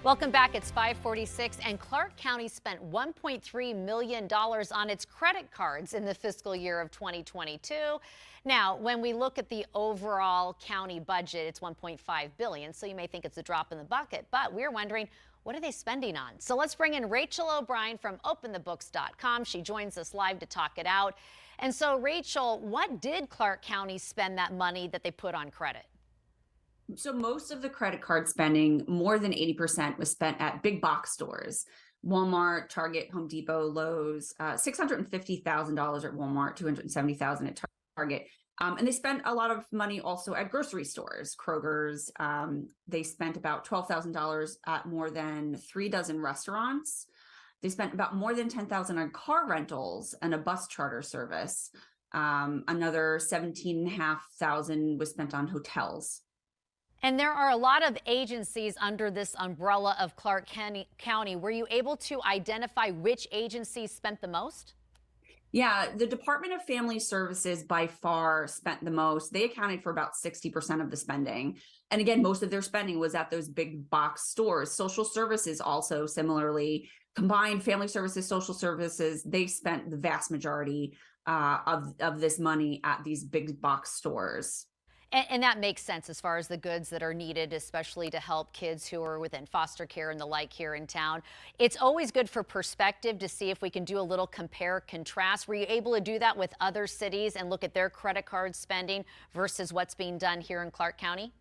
Welcome back. It's 5:46, and Clark County spent $1.3 million on its credit cards in the fiscal year of 2022. Now, when we look at the overall county budget, it's $1.5 billion, so you may think it's a drop in the bucket, but we're wondering, what are they spending on? So let's bring in Rachel O'Brien from OpenTheBooks.com. She joins us live to talk it out. And so, Rachel, what did Clark County spend that money that they put on credit? So most of the credit card spending, more than 80%, was spent at big box stores. Walmart, Target, Home Depot, Lowe's, $650,000 at Walmart, $270,000 at Target. And they spent a lot of money also at grocery stores, Kroger's. They spent about $12,000 at more than 3 dozen restaurants. They spent about more than $10,000 on car rentals and a bus charter service. Another $17,500 was spent on hotels. And there are a lot of agencies under this umbrella of Clark County. Were you able to identify which agencies spent the most? Yeah, the Department of Family Services by far spent the most. They accounted for about 60% of the spending. And again, most of their spending was at those big box stores. Social services also similarly, combined family services, social services, they spent the vast majority of this money at these big box stores. And that makes sense as far as the goods that are needed, especially to help kids who are within foster care and the like here in town. It's always good for perspective to see if we can do a little compare contrast. Were you able to do that with other cities and look at their credit card spending versus what's being done here in Clark County?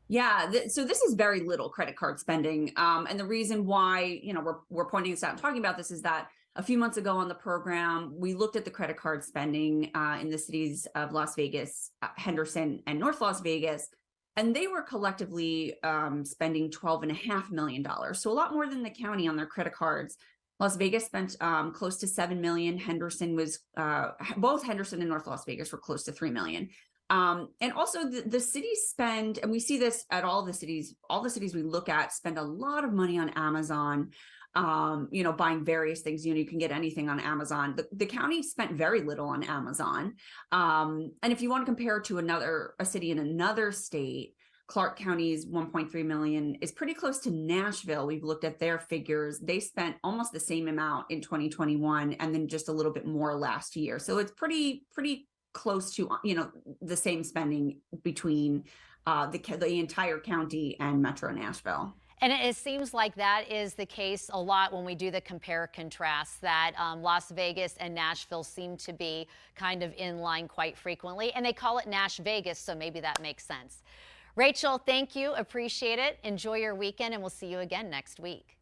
Yeah, so this is very little credit card spending. And the reason why, we're pointing this out and talking about this is that a few months ago on the program, we looked at the credit card spending in the cities of Las Vegas, Henderson, and North Las Vegas, and they were collectively spending $12.5 million. So a lot more than the county on their credit cards. Las Vegas spent close to $7 million. Henderson was, both Henderson and North Las Vegas were close to $3 million. And also the cities spend, and we see this at all the cities we look at spend a lot of money on Amazon, buying various things. You can get anything on Amazon. The county spent very little on Amazon. And if you want to compare to a city in another state, Clark County's 1.3 million is pretty close to Nashville. We've looked at their figures. They spent almost the same amount in 2021 and then just a little bit more last year. So it's pretty close to, the same spending between the entire county and Metro Nashville. And it seems like that is the case a lot when we do the compare contrast, that Las Vegas and Nashville seem to be kind of in line quite frequently. And they call it Nash Vegas, so maybe that makes sense. Rachel, thank you. Appreciate it. Enjoy your weekend, and we'll see you again next week.